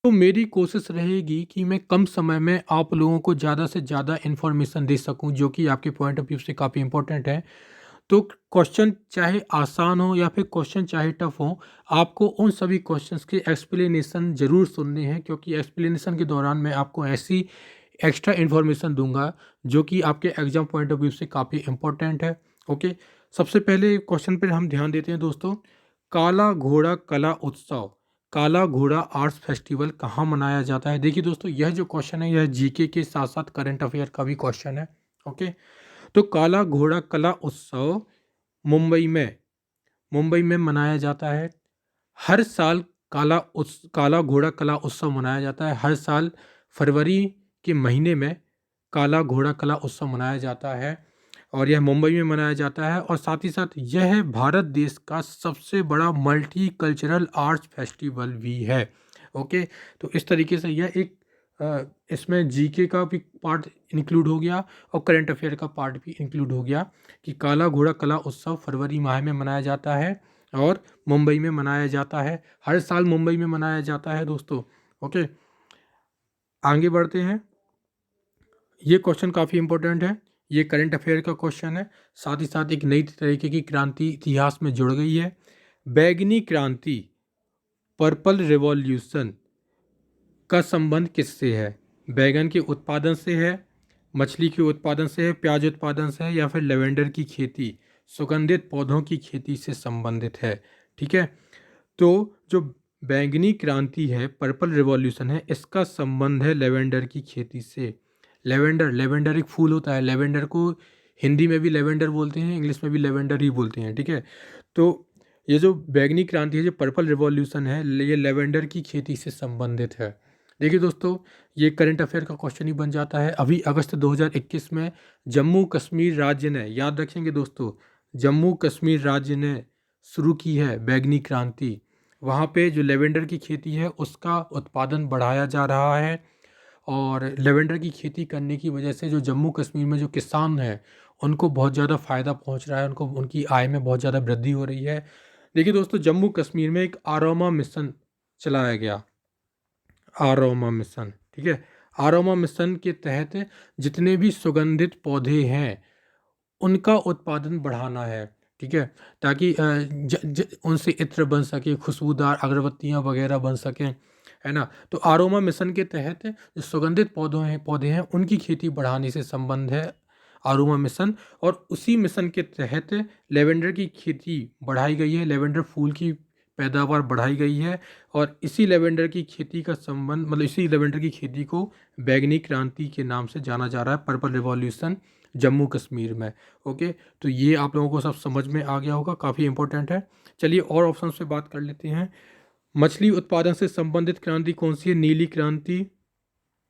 तो मेरी कोशिश रहेगी कि मैं कम समय में आप लोगों को ज़्यादा से ज़्यादा इन्फॉर्मेशन दे सकूं, जो कि आपके पॉइंट ऑफ व्यू से काफ़ी इंपॉर्टेंट है। तो क्वेश्चन चाहे आसान हो या फिर क्वेश्चन चाहे टफ हो, आपको उन सभी क्वेश्चंस के एक्सप्लेनेशन ज़रूर सुनने हैं, क्योंकि एक्सप्लेनेशन के दौरान मैं आपको ऐसी एक्स्ट्रा इन्फॉर्मेशन दूंगा जो कि आपके एग्जाम पॉइंट ऑफ व्यू से काफ़ी इंपॉर्टेंट है। ओके, सबसे पहले क्वेश्चन पर हम ध्यान देते हैं दोस्तों। काला घोड़ा कला उत्सव, काला घोड़ा आर्ट्स फेस्टिवल कहाँ मनाया जाता है? देखिए दोस्तों, यह जो क्वेश्चन है यह जीके के साथ साथ करंट अफेयर का भी क्वेश्चन है। ओके, तो काला घोड़ा कला उत्सव मुंबई में मनाया जाता है। हर साल काला घोड़ा कला उत्सव मनाया जाता है। हर साल फरवरी के महीने में काला घोड़ा कला उत्सव मनाया जाता है और यह मुंबई में मनाया जाता है। और साथ ही साथ यह भारत देश का सबसे बड़ा मल्टी कल्चरल आर्ट्स फेस्टिवल भी है। ओके, तो इस तरीके से यह एक इसमें जीके का भी पार्ट इंक्लूड हो गया और करंट अफेयर का पार्ट भी इंक्लूड हो गया कि काला घोड़ा कला उत्सव फरवरी माह में मनाया जाता है और मुंबई में मनाया जाता है। हर साल मुंबई में मनाया जाता है दोस्तों। ओके, आगे बढ़ते हैं। ये क्वेश्चन काफ़ी इंपॉर्टेंट है, ये करंट अफेयर का क्वेश्चन है। साथ ही साथ एक नई तरीके की क्रांति इतिहास में जुड़ गई है। बैगनी क्रांति, पर्पल रिवॉल्यूशन का संबंध किससे है? बैगन के उत्पादन से है, मछली के उत्पादन से है, प्याज उत्पादन से है, या फिर लेवेंडर की खेती, सुगंधित पौधों की खेती से संबंधित है। ठीक है, तो जो बैंगनी क्रांति है, पर्पल रिवॉल्यूशन है, इसका संबंध है लेवेंडर की खेती से। लेवेंडर एक फूल होता है। लेवेंडर को हिंदी में भी लेवेंडर बोलते हैं, इंग्लिश में भी लेवेंडर ही बोलते हैं। ठीक है, तो ये जो बैंगनी क्रांति है, जो पर्पल रिवॉल्यूशन है, ये लेवेंडर की खेती से संबंधित है। देखिए दोस्तों, ये करंट अफेयर का क्वेश्चन ही बन जाता है। अभी अगस्त 2021 में जम्मू कश्मीर राज्य ने, याद रखेंगे दोस्तों, जम्मू कश्मीर राज्य ने शुरू की है बैंगनी क्रांति। वहाँ पे जो लेवेंडर की खेती है उसका उत्पादन बढ़ाया जा रहा है और लेवेंडर की खेती करने की वजह से जो जम्मू कश्मीर में जो किसान हैं उनको बहुत ज़्यादा फ़ायदा पहुँच रहा है, उनको उनकी आय में बहुत ज़्यादा वृद्धि हो रही है। देखिए दोस्तों, जम्मू कश्मीर में एक आरोमा मिशन चलाया गया, आरोमा मिशन। ठीक है, आरोमा मिशन के तहत जितने भी सुगंधित पौधे हैं उनका उत्पादन बढ़ाना है। ठीक है, ताकि उनसे इत्र बन सके, खुशबूदार अगरबत्तियां वगैरह बन सकें, है ना। तो आरोमा मिशन के तहत जो सुगंधित पौधे हैं उनकी खेती बढ़ाने से संबंध है आरोमा मिशन। और उसी मिशन के तहत लेवेंडर की खेती बढ़ाई गई है, लेवेंडर फूल की पैदावार बढ़ाई गई है। और इसी लेवेंडर की खेती का संबंध, मतलब इसी लेवेंडर की खेती को बैगनी क्रांति के नाम से जाना जा रहा है, पर्पल रिवॉल्यूशन, जम्मू कश्मीर में। ओके, तो ये आप लोगों को सब समझ में आ गया होगा, काफ़ी इंपॉर्टेंट है। चलिए और ऑप्शन पे बात कर लेते हैं। मछली उत्पादन से संबंधित क्रांति कौन सी है? नीली क्रांति।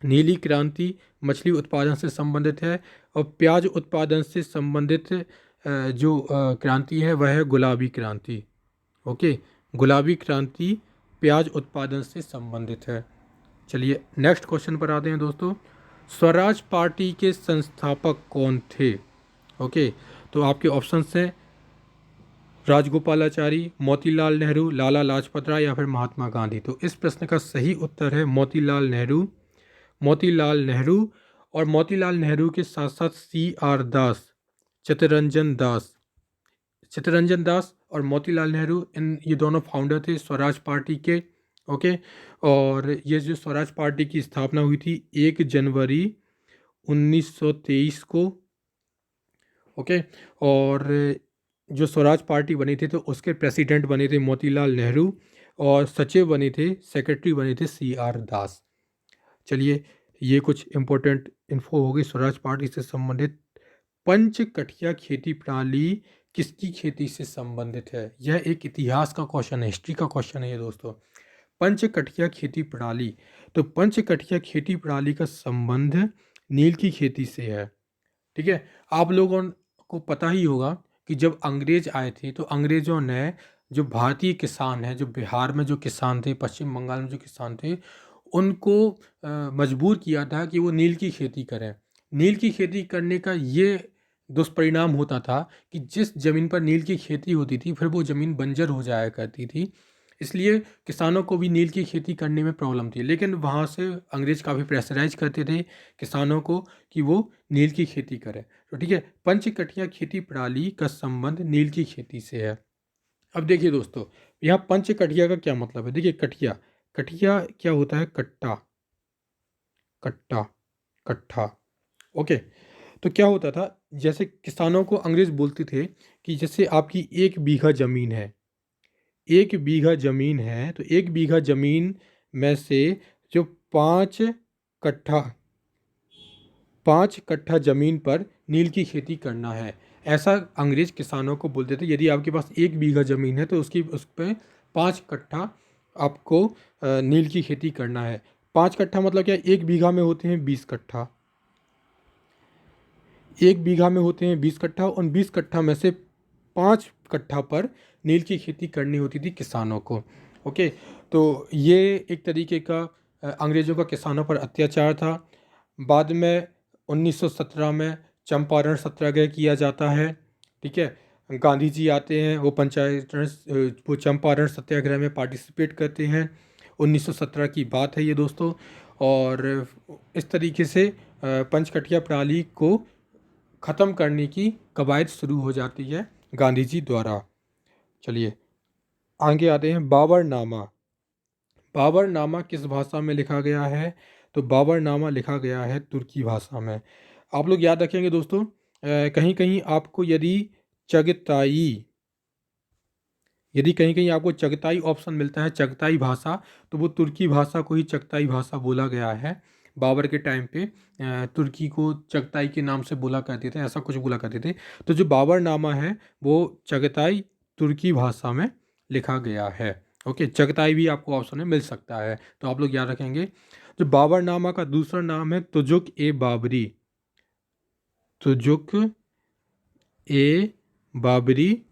नीली क्रांति मछली उत्पादन से संबंधित है। और प्याज उत्पादन से संबंधित जो क्रांति है वह है गुलाबी क्रांति। ओके, गुलाबी क्रांति प्याज उत्पादन से संबंधित है। चलिए नेक्स्ट क्वेश्चन पर आते हैं दोस्तों। स्वराज पार्टी के संस्थापक कौन थे? ओके, तो आपके ऑप्शंस हैं राजगोपालाचारी, मोतीलाल नेहरू, लाला लाजपत राय या फिर महात्मा गांधी। तो इस प्रश्न का सही उत्तर है मोतीलाल नेहरू। मोतीलाल नेहरू, और मोतीलाल नेहरू के साथ साथ CR दास, चित्तरंजन दास, चित्तरंजन दास और मोतीलाल नेहरू, इन ये दोनों फाउंडर थे स्वराज पार्टी के। ओके, और ये जो स्वराज पार्टी की स्थापना हुई थी 1 जनवरी 1923 को। ओके, और जो स्वराज पार्टी बनी थी तो उसके प्रेसिडेंट बने थे मोतीलाल नेहरू और सचिव बने थे, सेक्रेटरी बने थे CR दास। चलिए, ये कुछ इंपॉर्टेंट इन्फो होगी स्वराज पार्टी से संबंधित। पंचकठिया खेती प्रणाली किसकी खेती से संबंधित है? यह एक इतिहास का क्वेश्चन है, हिस्ट्री का क्वेश्चन है ये दोस्तों। पंचकठिया खेती प्रणाली, तो पंचकठिया खेती प्रणाली का संबंध नील की खेती से है। ठीक है, आप लोगों को पता ही होगा कि जब अंग्रेज आए थे तो अंग्रेजों ने जो भारतीय किसान हैं, जो बिहार में जो किसान थे, पश्चिम बंगाल में जो किसान थे, उनको मजबूर किया था कि वो नील की खेती करें। नील की खेती करने का ये दुष्परिणाम होता था कि जिस ज़मीन पर नील की खेती होती थी फिर वो ज़मीन बंजर हो जाया करती थी। इसलिए किसानों को भी नील की खेती करने में प्रॉब्लम थी, लेकिन वहाँ से अंग्रेज काफ़ी प्रेशराइज करते थे किसानों को कि वो नील की खेती करें। तो ठीक है, पंचकठिया खेती प्रणाली का संबंध नील की खेती से है। अब देखिए दोस्तों, यहाँ पंचकठिया का क्या मतलब है। देखिए, कठिया कठिया क्या होता है, कट्टा, कट्टा, कट्ठा। ओके, तो क्या होता था, जैसे किसानों को अंग्रेज बोलते थे कि जैसे आपकी 1 बीघा ज़मीन है, 1 बीघा ज़मीन है, तो 1 बीघा ज़मीन में से जो 5 कट्ठा 5 कट्ठा ज़मीन पर नील की खेती करना है, ऐसा अंग्रेज किसानों को बोलते थे। यदि आपके पास 1 बीघा ज़मीन है तो उस पर 5 कट्ठा आपको नील की खेती करना है। 5 कट्ठा मतलब क्या, 1 बीघा में होते हैं 20 कट्ठा, 1 बीघा में होते हैं 20 कट्ठा, उन 20 कट्ठा में से 5 कट्ठा पर नील की खेती करनी होती थी किसानों को। ओके, तो ये एक तरीके का अंग्रेज़ों का किसानों पर अत्याचार था। बाद में 1917 में चंपारण सत्याग्रह किया जाता है। ठीक है, गांधी जी आते हैं, वो चंपारण सत्याग्रह में पार्टिसिपेट करते हैं। 1917 की बात है ये दोस्तों। और इस तरीके से पंचकठिया प्रणाली को ख़त्म करने की कवायद शुरू हो जाती है गांधी जी द्वारा। चलिए आगे आते हैं, बाबरनामा। बाबरनामा किस भाषा में लिखा गया है, तो बाबरनामा लिखा गया है तुर्की भाषा में। आप लोग याद रखेंगे दोस्तों, कहीं कहीं आपको चगताई यदि कहीं कहीं आपको चगताई ऑप्शन मिलता है, चगताई भाषा, तो वो तुर्की भाषा को ही चगताई भाषा बोला गया है। बाबर के टाइम पे तुर्की को चगताई के नाम से बोला करते थे, ऐसा कुछ बोला करते थे। तो जो बाबरनामा है वो चगताई तुर्की भाषा में लिखा गया है। ओके, चगताई भी आपको ऑप्शन में मिल सकता है, तो आप लोग याद रखेंगे। जो बाबरनामा का दूसरा नाम है तुजुक ए बाबरी, तुजुक ए बाबरी,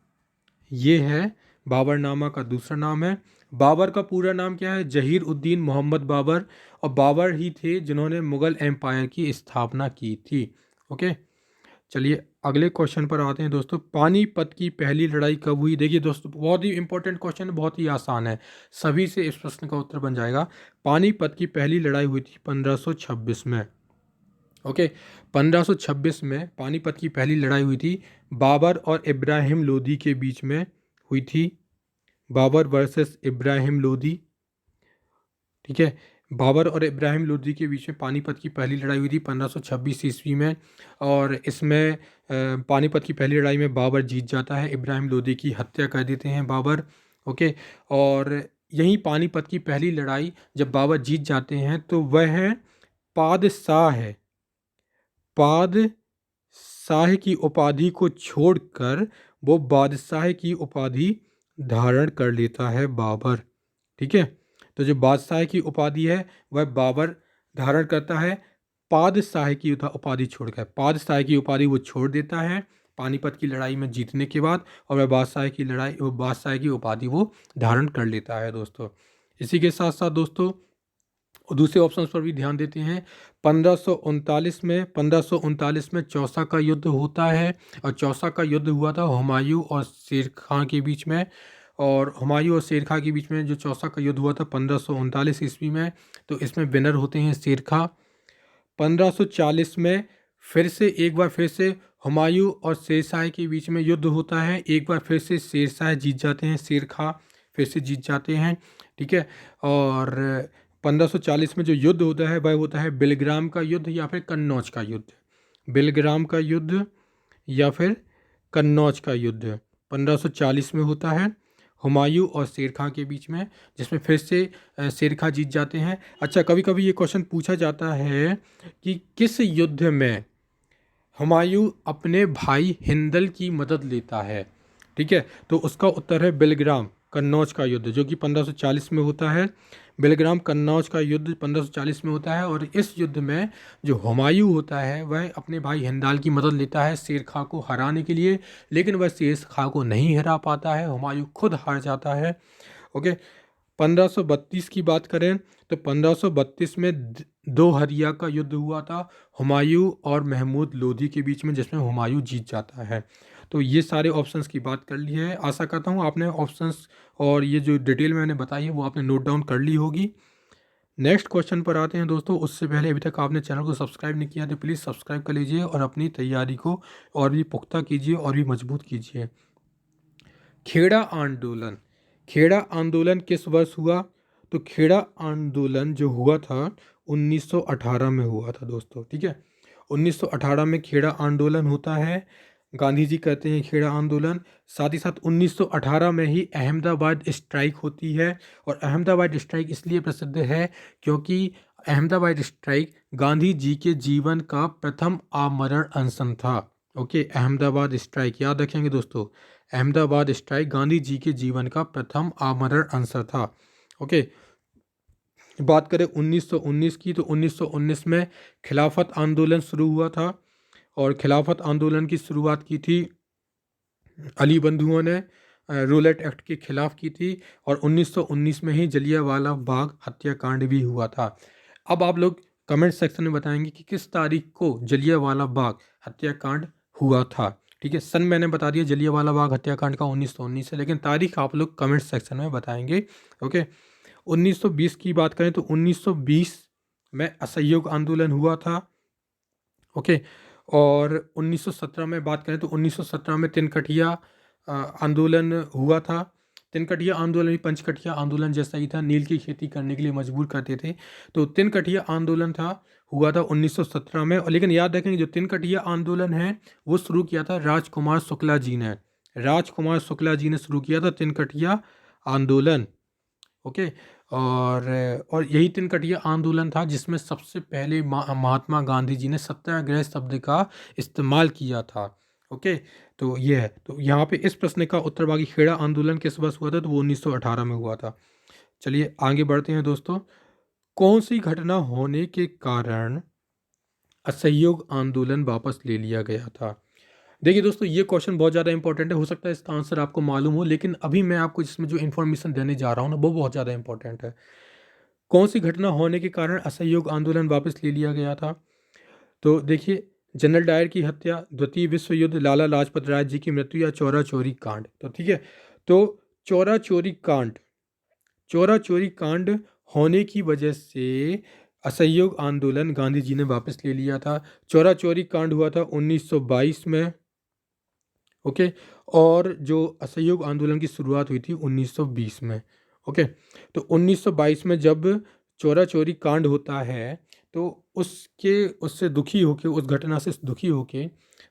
ये है बाबरनामा का दूसरा नाम है। बाबर का पूरा नाम क्या है, जहीर उद्दीन मोहम्मद बाबर, और बाबर ही थे जिन्होंने मुगल एम्पायर की स्थापना की थी। ओके, चलिए अगले क्वेश्चन पर आते हैं दोस्तों। पानीपत की पहली लड़ाई कब हुई। देखिए दोस्तों, बहुत ही इंपॉर्टेंट क्वेश्चन है, बहुत ही आसान है, सभी से इस प्रश्न का उत्तर बन जाएगा। पानीपत की पहली लड़ाई हुई थी 1526 में। ओके, 1526 में पानीपत की पहली लड़ाई हुई थी, बाबर और इब्राहिम लोदी के बीच में हुई थी। बाबर वर्सेस इब्राहिम लोदी। ठीक है, बाबर और इब्राहिम लोदी के बीच में पानीपत की पहली लड़ाई हुई थी 1526 ईस्वी में। और इसमें पानीपत की पहली लड़ाई में बाबर जीत जाता है, इब्राहिम लोदी की हत्या कर देते हैं बाबर। ओके, और यही पानीपत की पहली लड़ाई जब बाबर जीत जाते हैं तो वह पादशाह है, पादशाह की उपाधि को छोड़कर वो बादशाह की उपाधि धारण कर लेता है बाबर। ठीक है, तो जो बादशाह की उपाधि है वह बाबर धारण करता है, पादशाह की उपाधि छोड़कर, पादशाह की उपाधि वो छोड़ देता है पानीपत की लड़ाई में जीतने के बाद, और वह बादशाह की उपाधि वो धारण कर लेता है दोस्तों। इसी के साथ साथ दोस्तों दूसरे ऑप्शंस पर भी ध्यान देते हैं। 1539 में चौसा का युद्ध होता है, और चौसा का युद्ध हुआ था हुमायूं और शेर खां के बीच में। और हुमायूं और शेर खां के बीच में जो चौसा का युद्ध हुआ था 1539 ईस्वी में, तो इसमें विनर होते हैं शेर खां। 1540 में एक बार फिर से हुमायूं और शेरशाह के बीच में युद्ध होता है, एक बार फिर से शेरशाह जीत जाते हैं, शेर खां फिर से जीत जाते हैं। ठीक है, और 1540 में जो युद्ध होता है वह होता है बिलग्राम का युद्ध या फिर कन्नौज का युद्ध। बिलग्राम का युद्ध या फिर कन्नौज का युद्ध 1540 में होता है हुमायूं और शेर खां के बीच में, जिसमें फिर से शेर खां जीत जाते हैं। अच्छा, कभी कभी ये क्वेश्चन पूछा जाता है कि किस युद्ध में हुमायूं अपने भाई हिंदल की मदद लेता है। ठीक है, तो उसका उत्तर है बिलग्राम कन्नौज का युद्ध, जो कि 1540 में होता है। बिलग्राम कन्नौज का युद्ध 1540 में होता है, और इस युद्ध में जो हुमायूं होता है वह अपने भाई हिंदाल की मदद लेता है शेर खां को हराने के लिए, लेकिन वह शेर खां को नहीं हरा पाता है, हुमायूं खुद हार जाता है। ओके, 1532 की बात करें तो 1532 में दो हरिया का युद्ध हुआ था हुमायूं और महमूद लोदी के बीच में, जिसमें हुमायूं जीत जाता है। तो ये सारे ऑप्शंस की बात कर ली है। आशा करता हूँ आपने ऑप्शंस और ये जो डिटेल मैंने बताई है वो आपने नोट डाउन कर ली होगी। नेक्स्ट क्वेश्चन पर आते हैं दोस्तों। उससे पहले अभी तक आपने चैनल को सब्सक्राइब नहीं किया तो प्लीज़ सब्सक्राइब कर लीजिए और अपनी तैयारी को और भी पुख्ता कीजिए और भी मजबूत कीजिए। खेड़ा आंदोलन, खेड़ा आंदोलन किस वर्ष हुआ? तो खेड़ा आंदोलन जो हुआ था 1918 में हुआ था दोस्तों, ठीक है। 1918 में खेड़ा आंदोलन होता है, गांधी जी करते हैं खेड़ा आंदोलन। साथ ही साथ 1918 में ही अहमदाबाद स्ट्राइक होती है, और अहमदाबाद स्ट्राइक इसलिए प्रसिद्ध है क्योंकि अहमदाबाद स्ट्राइक गांधी जी के जीवन का प्रथम आमरण अनशन था। ओके, अहमदाबाद स्ट्राइक याद रखेंगे दोस्तों, अहमदाबाद स्ट्राइक गांधी जी के जीवन का प्रथम आमरण अनशन था। ओके, बात करें 1919 की, तो 1919 में खिलाफत आंदोलन शुरू हुआ था, और खिलाफत आंदोलन की शुरुआत की थी अली बंधुओं ने, रूलेट एक्ट के खिलाफ की थी, और 1919 में ही जलियांवाला बाग हत्याकांड भी हुआ था। अब आप लोग कमेंट सेक्शन में बताएंगे कि किस तारीख को जलियांवाला बाग हत्याकांड हुआ था। ठीक है, सन मैंने बता दिया जलियांवाला बाग हत्याकांड का 1919 है, लेकिन तारीख आप लोग कमेंट सेक्शन में बताएंगे। ओके, 1920 की बात करें तो 1920 में असहयोग आंदोलन हुआ था। ओके, और 1917 में बात करें तो 1917 में तिनकठिया आंदोलन हुआ था। तिनकठिया आंदोलन भी पंचकठिया आंदोलन जैसा ही था, नील की खेती करने के लिए मजबूर करते थे। तो तिनकठिया आंदोलन हुआ था 1917 में। और लेकिन याद रखेंगे जो तिनकठिया आंदोलन है वो शुरू किया था राजकुमार शुक्ला जी ने, राजकुमार शुक्ला जी ने शुरू किया था तिनकठिया आंदोलन। ओके, और यही तिनकठिया आंदोलन था जिसमें सबसे पहले महात्मा गांधी जी ने सत्याग्रह शब्द का इस्तेमाल किया था। ओके, तो ये है। तो यहाँ पे इस प्रश्न का उत्तर बाकी खेड़ा आंदोलन किस वर्ष हुआ था, तो वो 1918 में हुआ था। चलिए आगे बढ़ते हैं दोस्तों। कौन सी घटना होने के कारण असहयोग आंदोलन वापस ले लिया गया था? देखिए दोस्तों, ये क्वेश्चन बहुत ज़्यादा इंपॉर्टेंट है। हो सकता है इसका आंसर आपको मालूम हो, लेकिन अभी मैं आपको इसमें जो इन्फॉर्मेशन देने जा रहा हूँ ना वो बहुत ज़्यादा इंपॉर्टेंट है। कौन सी घटना होने के कारण असहयोग आंदोलन वापस ले लिया गया था? तो देखिए, जनरल डायर की हत्या, द्वितीय विश्व युद्ध, लाला लाजपत राय जी की मृत्यु, या चौरा चोरी कांड। तो ठीक है, तो चौरा चोरी कांड, चौरा चोरी कांड होने की वजह से असहयोग आंदोलन गांधी जी ने वापस ले लिया था। चौरा चोरी कांड हुआ था 1922 में। ओके, और जो असहयोग आंदोलन की शुरुआत हुई थी 1920 में। ओके, तो 1922 में जब चौरा चोरी कांड होता है तो उससे दुखी होके, उस घटना से दुखी होके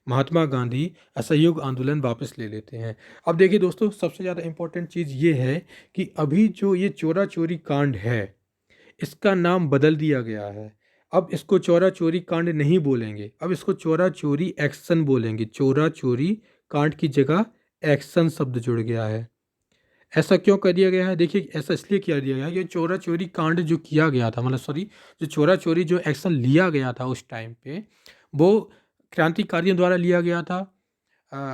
महात्मा गांधी असहयोग आंदोलन वापस ले लेते हैं। अब देखिए दोस्तों, सबसे ज़्यादा इम्पोर्टेंट चीज़ ये है कि अभी जो ये चौरा चोरी कांड है इसका नाम बदल दिया गया है। अब इसको चौरा चोरी कांड नहीं बोलेंगे, अब इसको चौरा चोरी एक्शन बोलेंगे। चौरा चोरी कांड की जगह एक्शन शब्द जुड़ गया है। ऐसा क्यों कर दिया गया है? देखिए, ऐसा इसलिए किया दिया गया है कि चौरा चोरी कांड जो किया गया था, मतलब सॉरी, जो चौरा चोरी जो एक्शन लिया गया था उस टाइम पे, वो क्रांतिकारियों द्वारा लिया गया था,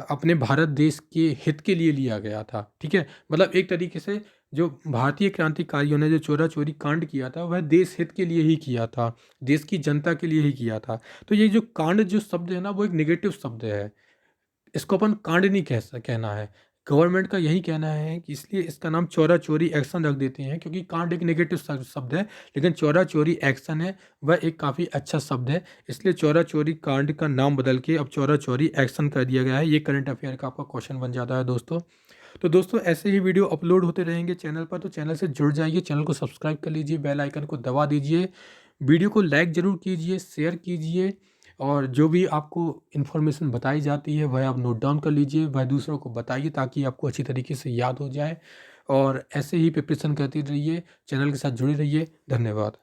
अपने भारत देश के हित के लिए लिया गया था। ठीक है, मतलब एक तरीके से जो भारतीय क्रांतिकारियों ने जो चौरा चोरी कांड किया था वह देश हित के लिए ही किया था, देश की जनता के लिए ही किया था। तो ये जो कांड जो शब्द है ना वो एक नेगेटिव शब्द है, इसको अपन कांड नहीं कहना है। गवर्नमेंट का यही कहना है कि इसलिए इसका नाम चौरा चोरी एक्शन रख देते हैं, क्योंकि कांड एक नेगेटिव शब्द है, लेकिन चौरा चोरी एक्शन है वह एक काफ़ी अच्छा शब्द है। इसलिए चौरा चोरी कांड का नाम बदल के अब चौरा चोरी एक्शन कर दिया गया है। ये करंट अफेयर का आपका क्वेश्चन बन जाता है दोस्तों। तो दोस्तों, ऐसे ही वीडियो अपलोड होते रहेंगे चैनल पर, तो चैनल से जुड़ जाइए, चैनल को सब्सक्राइब कर लीजिए, बेल आइकन को दबा दीजिए, वीडियो को लाइक ज़रूर कीजिए, शेयर कीजिए, और जो भी आपको इन्फॉर्मेशन बताई जाती है वह आप नोट डाउन कर लीजिए, वह दूसरों को बताइए ताकि आपको अच्छी तरीके से याद हो जाए। और ऐसे ही प्रिपरेशन करते रहिए, चैनल के साथ जुड़े रहिए। धन्यवाद।